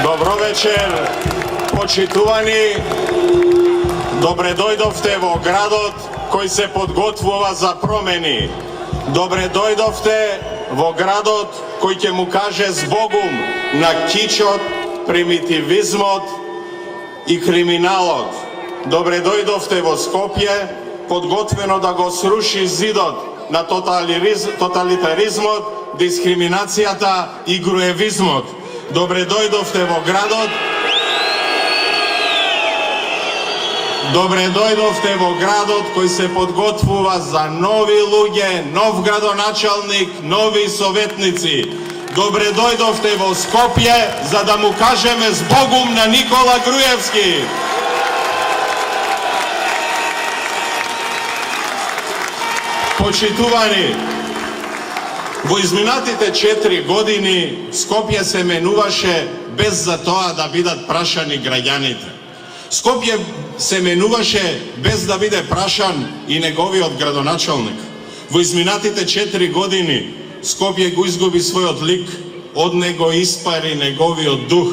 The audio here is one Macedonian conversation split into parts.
Добро вечер, почитувани. Добре дојдовте во градот кој се подготвува за промени. Добре дојдовте во градот кој ќе му каже збогум на кичот, примитивизмот и криминалот. Добре дојдовте во Скопје, подготвено да го сруши зидот на тоталитаризмот, дискриминацијата и груевизмот. Добре дојдовте во градот. Добре дојдовте во градот кој се подготвува за нови луѓе, нов градоначалник, нови советници. Добре дојдовте во Скопје за да му кажеме збогум на Никола Груевски. Почитувани, во изминатите 4 години Скопје се менуваше без за тоа да бидат прашани граѓаните. Скопје се менуваше без да биде прашан и неговиот градоначалник. Во изминатите 4 години Скопје го изгуби својот лик, од него испари неговиот дух.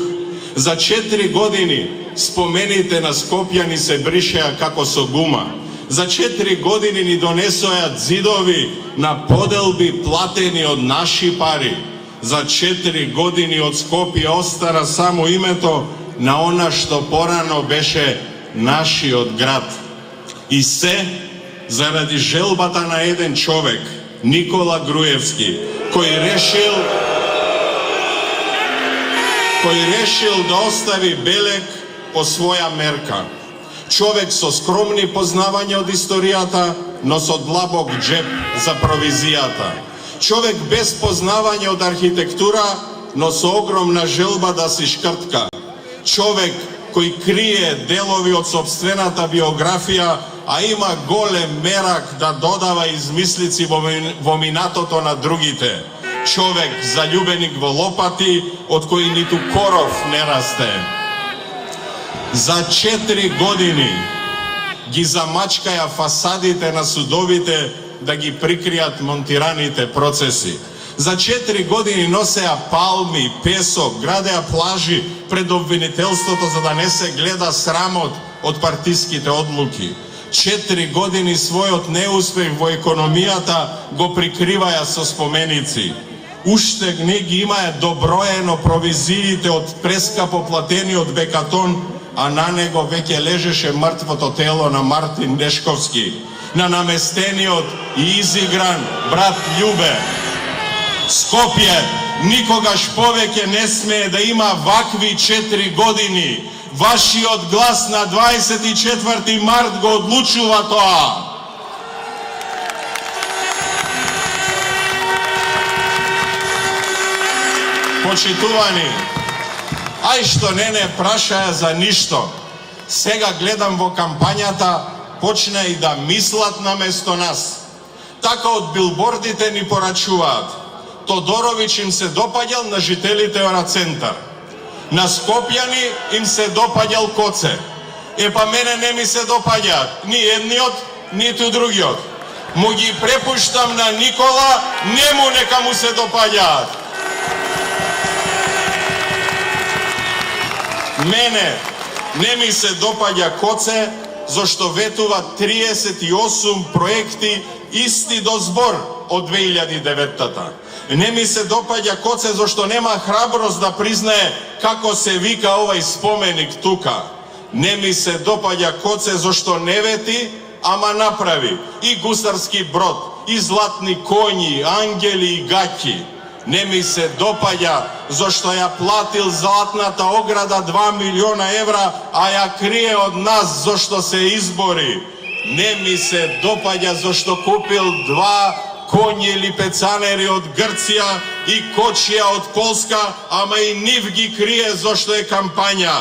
За 4 години спомените на Скопјани се бришеа како со гума. За 4 години ни донесоа зидови на поделби платени од наши пари. За 4 години од Скопје остара само името на она што порано беше нашиот град. И се заради желбата на еден човек, Никола Груевски, кој решил да остави белег по своја мерка. Човек со скромни познавања од историјата, но со длабок джеб за провизијата. Човек без познавање од архитектура, но со огромна желба да си шкртка. Човек кој крие делови од сопствената биографија, а има голем мерак да додава измислици во минатото на другите. Човек заљубеник во лопати, од кој ниту коров не расте. За 4 години ги замачкаја фасадите на судовите да ги прикријат монтираните процеси. За 4 години носеа палми, песок, градеа плажи пред обвинителството за да не се гледа срамот од партиските одлуки. 4 години својот неуспех во економијата го прикриваја со споменици. Уште не ги имаја доброено провизиите од прескапо платениот Бекатон, а на него веќе лежеше мртвото тело на Мартин Дешковски, на наместениот и изигран брат Љубе. Скопје никогаш повеќе не смее да има вакви 4 години. Вашиот глас на 24 март го одлучува тоа. Почитувани, ај што не прашаја за ништо. Сега гледам во кампањата, почна и да мислат наместо нас. Така од билбордите ни порачуваат. Тодорович им се допаѓал на жителите на центар. На скопјани им се допаѓал Коце. Па мене не ми се допаѓаат ни едниот, ниту другиот. Му ги препуштам на Никола, нему нека му се допаѓаат. Мене не ми се допаѓа Коце, зашто ветува 38 проекти исти до збор од 2009-та. Не ми се допаѓа Коце зашто нема храброст да признае како се вика овај споменик тука. Не ми се допаѓа Коце зашто не вети, ама направи и гусарски брод, и златни коњи, ангели и гаќи. Не ми се допаѓа зашто ја платил златната ограда 2 милиона евра, а ја крие од нас зашто се избори. Не ми се допаѓа зашто купил 2 коњи или пецанери од Грција и кочија од Полска, ама и нив ги крие зашто е кампања.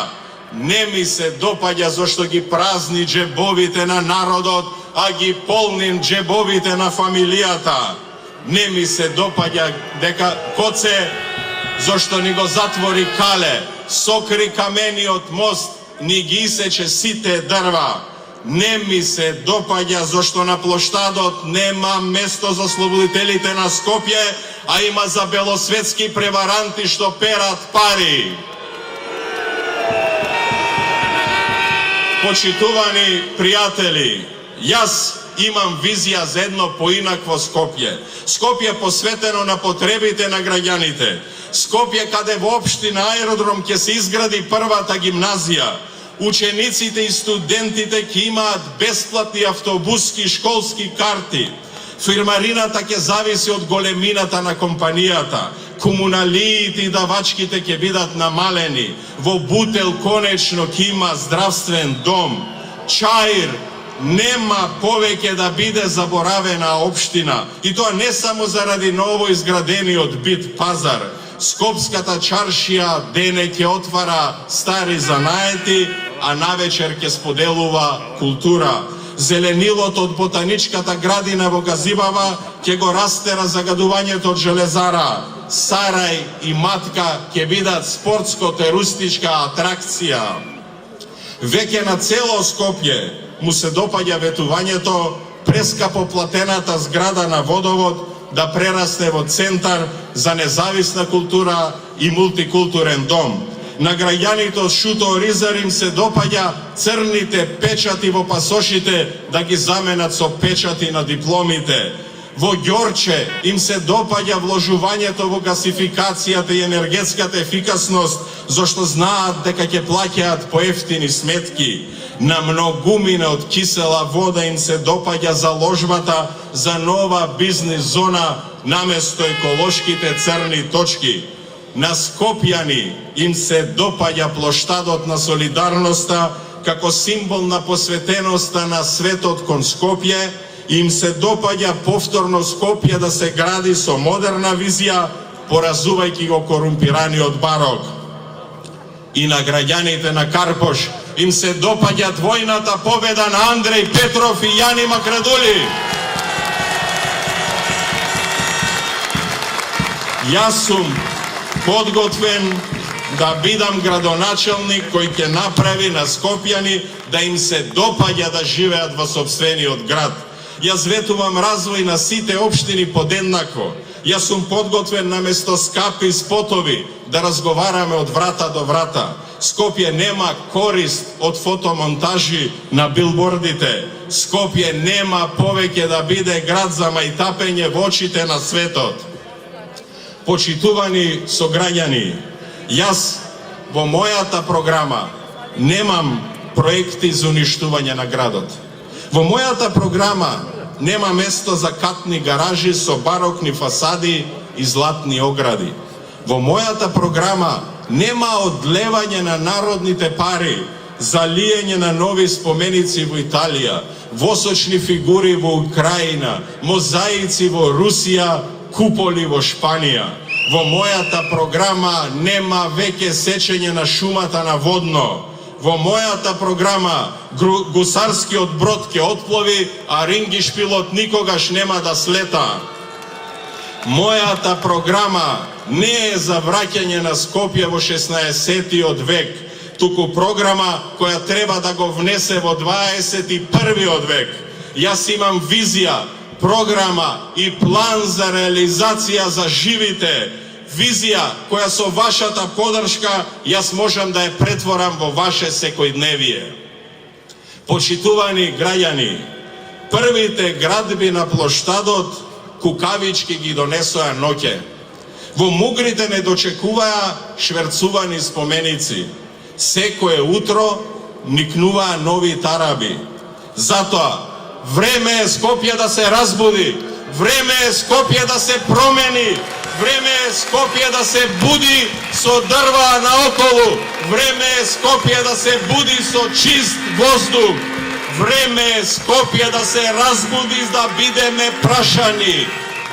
Не ми се допаѓа зашто ги празни джебовите на народот, а ги полним джебовите на фамилијата. Не ми се допаѓа дека Коце зашто ни го затвори Кале, сокри камениот мост, ни ги исече сите дрва. Не ми се допаѓа зашто на плоштадот нема место за слободителите на Скопје, а има за белосветски преваранти што перат пари. Почитувани пријатели, јас имам визија за едно поинакво Скопје. Скопје посветено на потребите на граѓаните. Скопје каде во општина Аеродром ќе се изгради првата гимназија. Учениците и студентите ќе имаат бесплатни автобуски и школски карти. Фирмарината ќе зависи од големината на компанијата. Комуналиите и давачките ќе бидат намалени. Во Бутел конечно ќе има здравствен дом. Чаир нема повеќе да биде заборавена општина. И тоа не само заради ново изградениот бит пазар. Скопската чаршија дене ќе отвара стари занаети, а навечер ќе споделува култура. Зеленилото од ботаничката градина во Газибава ќе го растера загадувањето од железара. Сарај и Матка ќе бидат спортско-туристичка атракција. Веќе на цело Скопје му се допаѓа ветувањето прескапо платената зграда на Водовод да прерасне во центар за независна култура и мултикултурен дом. На граѓаните од Шуто Оризар им се допаѓа црните печати во пасошите да ги заменат со печати на дипломите. Во Ѓорче им се допаѓа вложувањето во гасификацијата и енергетската ефикасност, зашто знаат дека ќе плаќаат поевтини сметки. На многумина од кисела вода им се допаѓа заложбата за нова бизнис зона наместо еколошките црни точки. На скопјани им се допаѓа плоштадот на солидарноста како символ на посветеноста на светот кон Скопје. Им се допаѓа повторно Скопје да се гради со модерна визија, поразувајќи го корумпираниот барок. И на граѓаните на Карпош им се допаѓа двојната победа на Андреј Петров и Јани Макредули. Јас сум подготвен да бидам градоначелник кој ќе направи на скопјани да им се допаѓа да живеат во сопствениот град. Јас ветувам развој на сите општини подеднакво. Јас сум подготвен наместо скапи спотови да разговараме од врата до врата. Скопје нема корист од фотомонтажи на билбордите. Скопје нема повеќе да биде град за мајтапење во очите на светот. Почитувани сограѓани, јас во мојата програма немам проекти за уништување на градот. Во мојата програма нема место за катни гаражи со барокни фасади и златни огради. Во мојата програма нема одлевање на народните пари за лиење на нови споменици во Италија, восочни фигури во Украина, мозаици во Русија, куполи во Шпанија. Во мојата програма нема веќе сечење на шумата на Водно. Во мојата програма гусарскиот брод ќе отплови, а рингишпилот никогаш нема да слета. Мојата програма не е за враќање на Скопје во 16-тиот век, туку програма која треба да го внесе во 21-виот век. Јас имам визија, програма и план за реализација за живите, визија која со вашата подршка јас можам да ја претворам во ваше секојдневие. Почитувани граѓани, првите градби на плоштадот кукавички ги донесоа ноќе. Во мугрите не дочекуваа шверцувани споменици. Секое утро никнуваа нови тараби. Затоа, време е Скопје да се разбуди, време е Скопје да се промени, време е Скопје да се буди со дрва наоколу, време е Скопје да се буди со чист воздух, време е Скопје да се разбуди да бидеме прашани,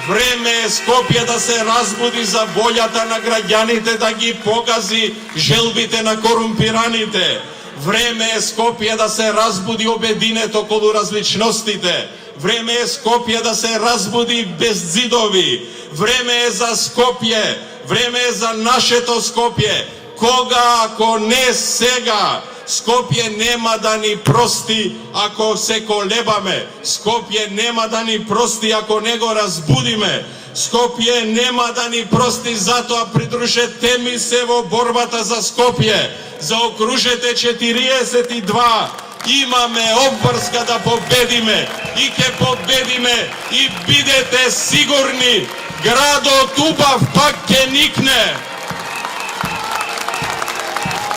време е Скопје да се разбуди за волјата на граѓаните да ги погази желбите на корумпираните. Време е Скопје да се разбуди обединет околу различностите. Време е Скопје да се разбуди без зидови. Време е за Скопје. Време е за нашето Скопје. Кога, ако не сега, Скопје нема да ни прости ако се колебаме. Скопје нема да ни прости ако не го разбудиме. Скопје нема да ни прости, затоа придружете ми се во борбата за Скопје. Заокружете 42, imame obvrska da pobedime i ke pobedime i budete sigurni, grado Tubav pak ke nikne.